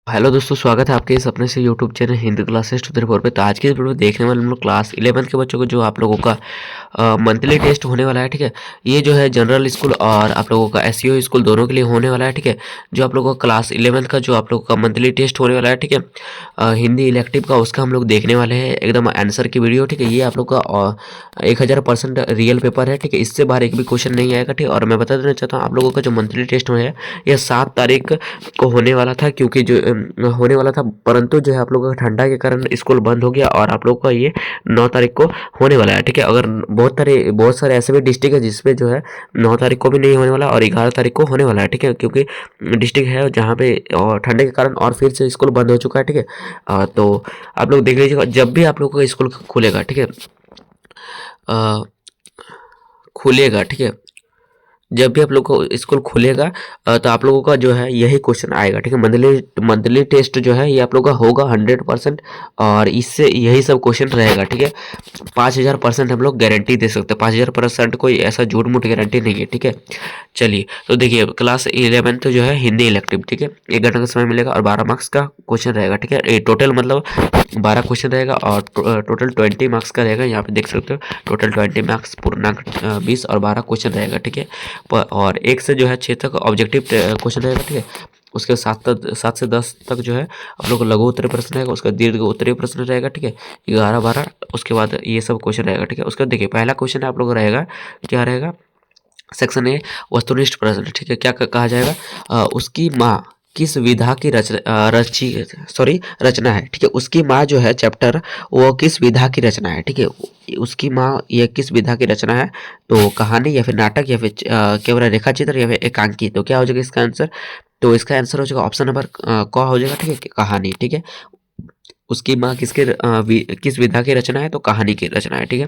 Hello दोस्तों, स्वागत है आपके इस अपने से YouTube channel Hindi classes to 4 पे। तो आज की इस वीडियो में देखने वाले हम लोग क्लास 11 के बच्चों को जो आप लोगों का मंथली टेस्ट होने वाला है। ठीक है, ये जो है जनरल स्कूल और आप लोगों का एसईओ स्कूल दोनों के लिए होने वाला है। ठीक है, जो आप लोगों का क्लास 11 का जो आप लोगों का मंथली टेस्ट होने वाला है। ठीक है, हिंदी इलेक्टिव का उसका हम लोग देखने वाले हैं एकदम आंसर की वीडियो। ठीक है, ये आप लोग का 1000% रियल पेपर है। ठीक है, इससे बाहर एक भी क्वेश्चन नहीं आएगा। ठीक है, और मैं बता देना चाहता हूँ आप लोगों का जो मंथली टेस्ट है यह 7 तारीख को होने वाला था, क्योंकि जो होने वाला था, परंतु जो है आप लोगों का ठंडा के कारण स्कूल बंद हो गया और आप लोगों का ये 9 तारीख को होने वाला है। ठीक है, अगर बहुत सारे ऐसे भी डिस्ट्रिक्ट है जिसमें जो है 9 तारीख को भी नहीं होने वाला और 11 तारीख को होने वाला है। ठीक है, क्योंकि डिस्ट्रिक्ट है जहाँ पे ठंडे के कारण और फिर से स्कूल बंद हो चुका है। ठीक है, तो आप लोग देख लीजिएगा जब भी आप लोगों का स्कूल खुलेगा। ठीक है, अ, खुलेगा। ठीक है, जब भी आप लोग को स्कूल खुलेगा तो आप लोगों का जो है यही क्वेश्चन आएगा। ठीक है, मंथली टेस्ट जो है ये आप लोगों का होगा 100% और इससे यही सब क्वेश्चन रहेगा। ठीक है, 5000% हम लोग गारंटी दे सकते हैं। 5000% कोई ऐसा झूठ मूठ गारंटी नहीं है। ठीक है, चलिए तो देखिए क्लास 11 तो जो है हिंदी इलेक्टिव। ठीक है, 1 घंटे का समय मिलेगा और 12 मार्क्स का क्वेश्चन रहेगा। ठीक है, ये टोटल मतलब 12 क्वेश्चन रहेगा और टोटल 20 मार्क्स का रहेगा। यहाँ पे देख सकते हो टोटल 20 मार्क्स, पूर्णांक 20 और 12 क्वेश्चन रहेगा। ठीक है, और 1 से जो है 6 तक ऑब्जेक्टिव क्वेश्चन रहेगा। ठीक है, उसके 7 से 10 तक जो है आप लोग को लघु उत्तरीय प्रश्न रहेगा, उसका दीर्घ उत्तरीय प्रश्न रहेगा। ठीक है, 11 12 उसके बाद ये सब क्वेश्चन रहेगा। ठीक है, उसका देखिए पहला क्वेश्चन आप लोग रहेगा, क्या रहेगा, सेक्शन ए वस्तुनिष्ठ प्रश्न। ठीक है, क्या कहा जाएगा, उसकी माँ किस विधा की रचना है। ठीक है, उसकी माँ जो है चैप्टर वो किस विधा की रचना है। ठीक है, उसकी माँ ये किस विधा की रचना है, तो कहानी या फिर नाटक या फिर केवल रेखा चित्र या फिर एकांकी। तो क्या हो जाएगा इसका आंसर, तो इसका आंसर हो जाएगा ऑप्शन नंबर क हो जाएगा। ठीक है, कहानी। ठीक है, उसकी माँ किस विधा की रचना है, तो कहानी की रचना है। ठीक है,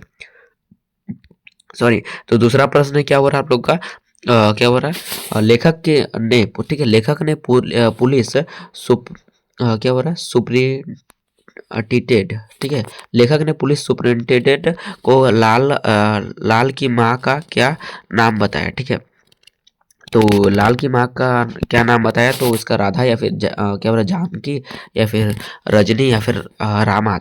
सॉरी। तो दूसरा प्रश्न क्या हो रहा है आप लोग का, क्या हो रहा है, लेखक के ने, ठीक है, लेखक ने पुलिस क्या हो रहा है, सुप्रिंटेंडेंट। ठीक है, लेखक ने पुलिस सुप्रिंटेंडेंट को लाल की माँ का क्या नाम बताया। ठीक है, तो लाल की माँ का क्या नाम बताया, तो इसका राधा या फिर क्या बोला, जानकी या फिर रजनी या फिर रमा।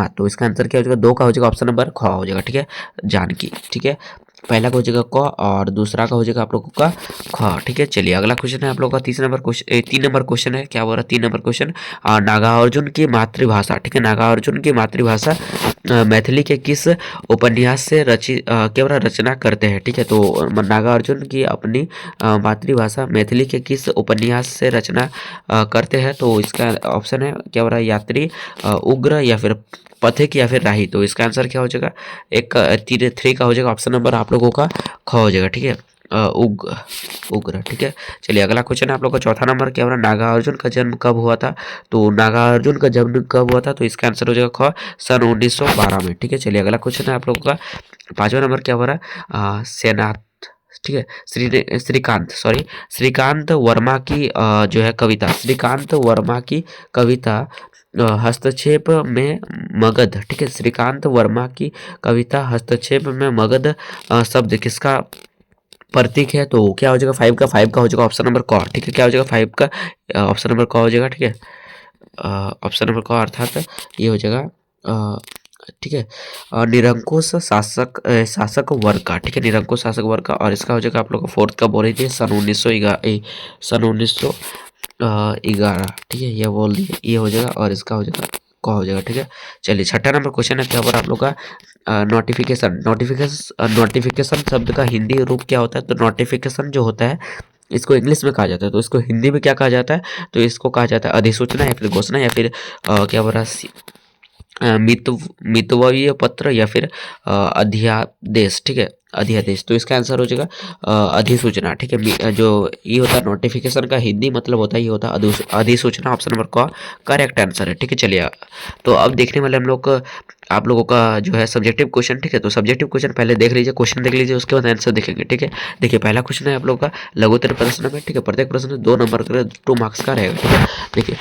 तो इसका आंसर क्या हो जाएगा, 2 का हो जाएगा ऑप्शन नंबर ख हो जाएगा। ठीक है, जानकी। ठीक है, पहला का हो जाएगा क और दूसरा का हो जाएगा आप लोगों का ख। ठीक है, चलिए अगला क्वेश्चन है आप लोगों का 3 नंबर क्वेश्चन है। क्या बोल रहा है 3 नंबर क्वेश्चन, नागार्जुन की मातृभाषा। ठीक है, नागार्जुन की मातृभाषा मैथिली के किस उपन्यास से क्या बोला, रचना करते हैं। ठीक है, तो नागार्जुन की अपनी मातृभाषा मैथिली के किस उपन्यास से रचना करते हैं, तो इसका ऑप्शन है क्या हो रहा है, यात्री, उग्र या फिर पथिक या फिर राही। तो इसका आंसर क्या हो जाएगा, एक 3 का हो जाएगा ऑप्शन नंबर आप लोगों का ख हो जाएगा। ठीक है, उग्र। ठीक है, चलिए अगला क्वेश्चन है आप लोग का चौथा नंबर, क्या हो रहा है, नागार्जुन का जन्म कब हुआ था, तो नागार्जुन का जन्म कब हुआ था, तो इसका आंसर हो जाएगा ख, सन 1912 में। ठीक है, चलिए अगला क्वेश्चन है आप लोगों का पांचवा नंबर, क्या हो रहा है, सेनाथ। ठीक है, श्रीकांत वर्मा की जो है कविता, श्रीकांत वर्मा की कविता हस्तक्षेप में मगध। ठीक है, श्रीकांत वर्मा की कविता हस्तक्षेप में मगध शब्द किसका प्रतीक है, तो क्या हो जाएगा 5 का हो जाएगा ऑप्शन नंबर क। ठीक है, क्या हो जाएगा 5 का ऑप्शन नंबर क हो जाएगा। ठीक है, ऑप्शन नंबर क अर्थात ये हो जाएगा ठीक है, निरंकुश शासक वर्ग का। ठीक है, निरंकुश शासक वर्ग का, और इसका हो जाएगा आप लोग का 4 का बोल रही थी सन 1911। ठीक है, ये बोल दिए, ये हो जाएगा और इसका हो जाएगा क हो जाएगा। ठीक है, चलिए छठा नंबर क्वेश्चन है क्या बोला आप लोग का, नोटिफिकेशन शब्द का हिंदी रूप क्या होता है, तो नोटिफिकेशन जो होता है इसको इंग्लिश में कहा जाता है, तो इसको हिंदी में क्या कहा जाता है, तो इसको कहा जाता है अधिसूचना या फिर घोषणा या फिर क्या बोला, मितव्यय पत्र या फिर अध्यादेश। ठीक है, अध्यादेश। तो इसका आंसर हो जाएगा अधिसूचना। ठीक है, जो ये होता है नोटिफिकेशन का हिंदी मतलब होता है, ये होता है अधिसूचना। ऑप्शन नंबर का करेक्ट आंसर है। ठीक है, चलिए तो अब देखने वाले हम लोग आप लोगों का जो है सब्जेक्टिव क्वेश्चन। ठीक है, तो सब्जेक्टिव क्वेश्चन पहले देख लीजिए, क्वेश्चन देख लीजिए, उसके बाद आंसर देखेंगे। ठीक है, देखिए पहला क्वेश्चन है आप लोग का लघु उत्तरीय प्रश्न में। ठीक है, प्रत्येक प्रश्न 2 नंबर का 2 मार्क्स का रहेगा। ठीक है, देखिए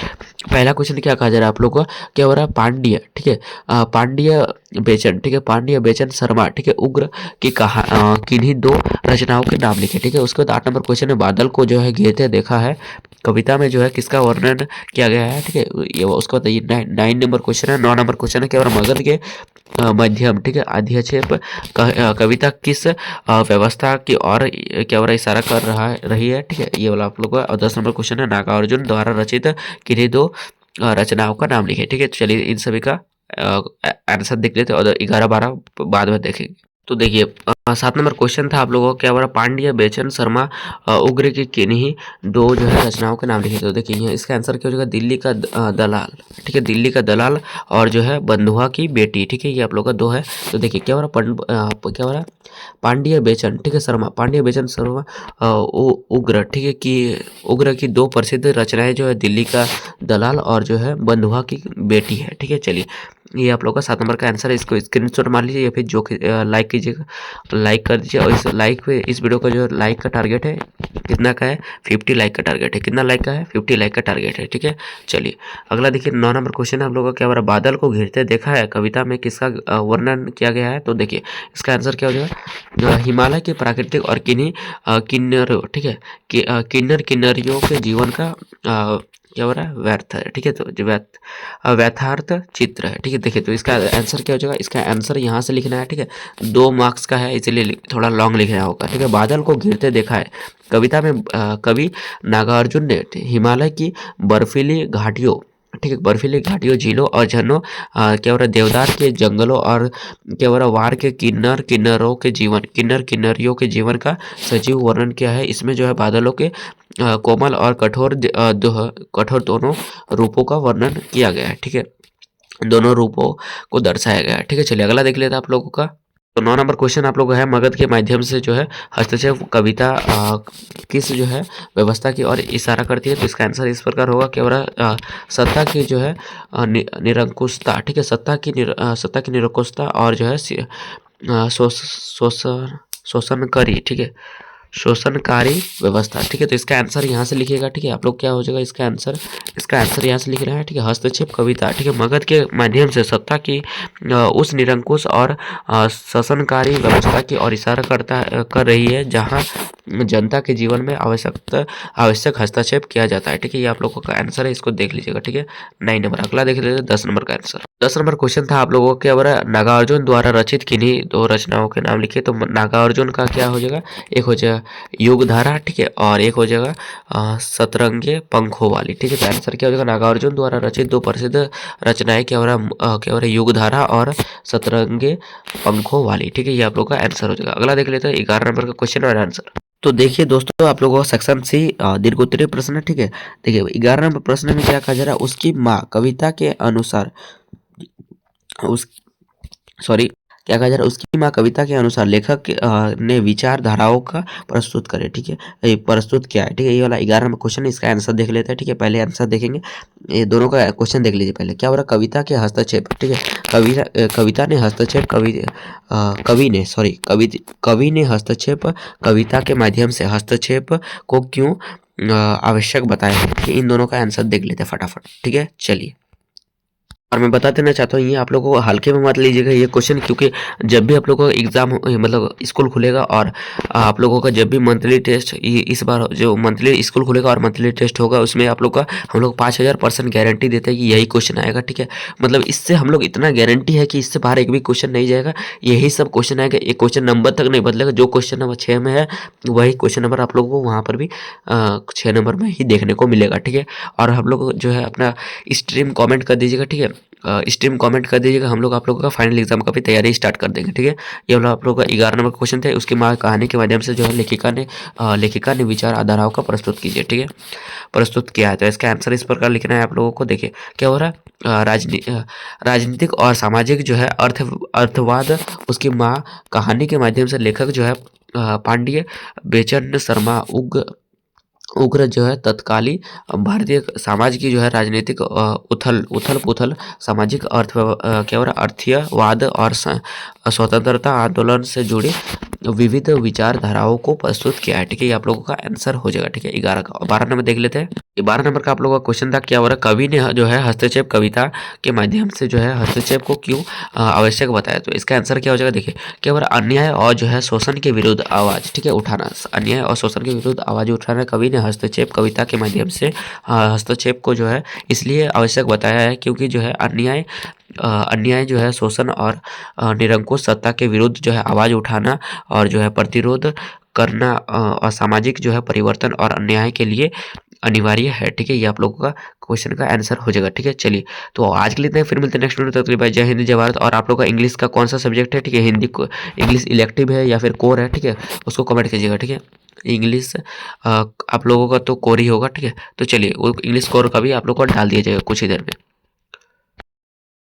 पहला क्वेश्चन क्या कहा जा रहा है आप लोगों को, क्या हो रहा है, पांड्य, ठीक है, पांड्य बेचन, ठीक है, पांड्य बेचन शर्मा, ठीक है, उग्र की कहा किन्हीं दो रचनाओं के नाम लिखे, ठीक है। उसके बाद 8 नंबर क्वेश्चन है, बादल को जो है घेरते देखा है कविता में जो है किसका वर्णन किया गया है, ठीक है। ये उसके बाद ये 9 नंबर क्वेश्चन है। 9 नंबर क्वेश्चन है, क्या हो रहा है, मगध के मध्यम, ठीक है, अधिक्षेप कविता किस व्यवस्था की ओर क्या हो रहा है, इशारा कर रही है, ठीक है, ये वाला आप लोग का। और 10 नंबर क्वेश्चन है, नागार्जुन द्वारा रचित किन्हीं दो रचनाओं का नाम लिखे, ठीक है। चलिए इन सभी का आंसर देख लेते हैं और 11-12 बाद में देखेंगे। तो देखिए 7 नंबर क्वेश्चन था आप लोगों को, क्या बोला, पांड्य बेचन शर्मा उग्र की किन्हीं दो जो है रचनाओं के नाम लिखे। तो देखिए यहाँ इसका आंसर क्या हो जाएगा, दिल्ली का दलाल, ठीक है, दिल्ली का दलाल और जो है बंधुआ की बेटी, ठीक है, ये आप लोग का 2 है। तो देखिए क्या हो रहा, क्या हो रहा, पांड्य बेचन, ठीक है, शर्मा, पांड्य बेचन शर्मा उग्र, ठीक है, कि उग्र की 2 प्रसिद्ध रचनाएं जो है दिल्ली का दलाल और जो है बंधुआ की बेटी है, ठीक है। चलिए ये आप लोग का 7 नंबर का आंसर है, इसको स्क्रीनशॉट मार लीजिए या फिर जो लाइक कीजिएगा, लाइक कर दीजिए। और इस लाइक पे इस वीडियो का जो लाइक का टारगेट है कितना का है, 50 लाइक का टारगेट है। कितना लाइक का है, 50 लाइक का टारगेट है, ठीक है। चलिए अगला देखिए 9 नंबर क्वेश्चन है आप लोगों का, क्या हो रहा, बादल को घिरते देखा है कविता में किसका वर्णन किया गया है। तो देखिए इसका आंसर क्या हो जाएगा, हिमालय के प्राकृतिक और किन्हीं किन्नरों, ठीक है, किन्नर किन्नरियों के जीवन का क्या हो रहा है, व्यर्थ है, ठीक है। तो जो व्यथार्थ चित्र है, ठीक है। देखिए तो इसका आंसर क्या हो जाएगा, इसका आंसर यहाँ से लिखना है, ठीक है, 2 मार्क्स का है इसलिए थोड़ा लॉन्ग लिखना होगा, ठीक है। बादल को घिरते देखा है कविता में कवि नागार्जुन ने हिमालय की बर्फीली घाटियों, ठीक है, बर्फीली घाटियों, झीलों और झरनों, क्या हो रहा है, देवदार के जंगलों और क्या हो रहा है, वार के किन्नर किन्नरों के जीवन, किन्नर किन्नरियों के जीवन का सजीव वर्णन किया है। इसमें जो है बादलों के कोमल और कठोर दोनों रूपों का वर्णन किया गया है, ठीक है, दोनों रूपों को दर्शाया गया है, ठीक है। चलिए अगला देख लेते हैं आप लोगों का। तो 9 नंबर क्वेश्चन आप लोग है, मगध के माध्यम से जो है हस्तक्षेप कविता किस जो है व्यवस्था की ओर इशारा करती है। तो इसका आंसर इस प्रकार होगा, क्या हो रहा है, सत्ता की जो है निरंकुशता, ठीक है, सत्ता की निरंकुशता और जो है शोषणकारी, ठीक है, शोषणकारी व्यवस्था, ठीक है। तो इसका आंसर यहाँ से लिखिएगा, ठीक है, आप लोग क्या हो जाएगा, इसका आंसर यहाँ से लिख रहे हैं, ठीक है, हस्तक्षेप कविता, ठीक है, मगध के माध्यम से सत्ता की उस निरंकुश और शोषणकारी व्यवस्था की ओर इशारा कर रही है जहाँ जनता के जीवन में आवश्यक हस्तक्षेप किया जाता है, ठीक है, ये आप लोगों का आंसर है, इसको देख लीजिएगा, ठीक है। 9 नंबर अगला देख लेते हैं 10 नंबर का आंसर। 10 नंबर क्वेश्चन था आप लोगों को, क्या बोला, नागार्जुन द्वारा रचित किन्हीं 2 रचनाओं के नाम लिखिए। तो नागार्जुन का क्या हो जाएगा, एक हो जाएगा युगधारा, ठीक है, और एक हो जाएगा सतरंगे पंखों वाली, ठीक है। तो आंसर क्या हो जाएगा, नागार्जुन द्वारा रचित 2 प्रसिद्ध रचनाएं, क्या हो रहा है, युगधारा और सतरंगे पंखों वाली, ठीक है, ये आप लोग का आंसर हो जाएगा। अगला देख लेते हैं 11 नंबर का क्वेश्चन और आंसर। तो देखिए दोस्तों आप लोगों को सेक्शन सी दीर्घ उत्तरीय प्रश्न है, ठीक है। देखिए 11 नंबर प्रश्न में क्या कहा जा रहा है, उसकी माँ कविता के अनुसार उस सॉरी क्या कहा जा रहा है, उसकी माँ कविता के अनुसार लेखक ने विचारधाराओं का प्रस्तुत करे, ठीक है, ये प्रस्तुत किया है, ठीक है, ये वाला 11 नंबर क्वेश्चन है, इसका आंसर देख लेते हैं, ठीक है। पहले आंसर देखेंगे, ये दोनों का क्वेश्चन देख लीजिए पहले। क्या हो रहा है, कविता के हस्तक्षेप, ठीक है, कविता ने हस्तक्षेप कवि ने हस्तक्षेप कविता के माध्यम से हस्तक्षेप को क्यों आवश्यक बताया है, कि इन दोनों का आंसर देख लेते हैं फटाफट, ठीक है। चलिए और मैं बता देना चाहता हूँ, ये आप लोगों को हल्के में मत लीजिएगा ये क्वेश्चन, क्योंकि जब भी आप लोगों का एग्जाम मतलब स्कूल खुलेगा और आप लोगों का जब भी मंथली टेस्ट, इस बार जो मंथली स्कूल खुलेगा और मंथली टेस्ट होगा उसमें आप लोग का हम लोग 5000% गारंटी देते हैं कि यही क्वेश्चन आएगा, ठीक है। मतलब इससे हम लोग इतना गारंटी है कि इससे बाहर एक भी क्वेश्चन नहीं जाएगा, यही सब क्वेश्चन आएगा, एक क्वेश्चन नंबर तक नहीं बदलेगा, जो क्वेश्चन नंबर 6 में है वही क्वेश्चन नंबर आप लोगों को वहाँ पर भी 6 नंबर में ही देखने को मिलेगा, ठीक है। और हम लोग जो है अपना स्ट्रीम कमेंट कर दीजिएगा, ठीक है, स्ट्रीम कमेंट कर दीजिएगा, हम लोग आप लोगों का फाइनल एग्जाम का भी तैयारी स्टार्ट कर देंगे, ठीक है। ये वाला आप लोगों का 11 नंबर क्वेश्चन थे, उसकी माँ कहानी के माध्यम से जो है लेखिका ने विचार धाराओं का प्रस्तुत कीजिए, ठीक है, प्रस्तुत किया है। तो इसका आंसर इस प्रकार लिखना है आप लोगों को। देखिए क्या हो रहा है, राजनीतिक और सामाजिक जो है अर्थवाद, उसकी माँ कहानी के माध्यम से लेखक जो है पांड्य बेचन शर्मा उग्र जो है तत्कालीन भारतीय समाज की जो है राजनीतिक उथल-पुथल, सामाजिक क्या हो रहा है अर्थीयवाद और स्वतंत्रता आंदोलन से जुड़ी विविध विचारधाराओं को प्रस्तुत किया है। ठीक है, ये आप लोगों का आंसर हो जाएगा। ठीक है, 11 का। 12 नंबर देख लेते हैं। ये 12 नंबर का आप लोगों का क्वेश्चन था, क्या हो रहा है, कवि ने जो है हस्तक्षेप कविता के माध्यम से जो है हस्तक्षेप को क्यों आवश्यक बताया? तो इसका आंसर क्या हो जाएगा, देखिए क्या हो रहा है, अन्याय और जो है शोषण के विरुद्ध आवाज, ठीक है, उठाना। अन्याय और शोषण के विरुद्ध आवाज उठाना कवि ने हस्तक्षेप कविता के माध्यम से हस्तक्षेप को जो है इसलिए आवश्यक बताया है क्योंकि जो है अन्याय जो है शोषण और निरंकुश सत्ता के विरुद्ध जो है आवाज उठाना और जो है प्रतिरोध करना और सामाजिक जो है परिवर्तन और अन्याय के लिए अनिवार्य है। ठीक है, ये आप लोगों का क्वेश्चन का आंसर हो जाएगा। ठीक है, चलिए तो आज के लिए इतना ही, फिर मिलते हैं नेक्स्ट वीडियो। तब तक के लिए जय हिंद जय भारत। और आप लोग का इंग्लिश का कौन सा सब्जेक्ट है, ठीक है, हिंदी को इंग्लिश इलेक्टिव है या फिर कोर है, ठीक है, उसको कमेंट कीजिएगा। ठीक है, इंग्लिश आप लोगों का तो कोर ही होगा। ठीक है, तो चलिए वो इंग्लिश कोर का भी आप लोग को डाल दिया जाएगा कुछ ही देर में।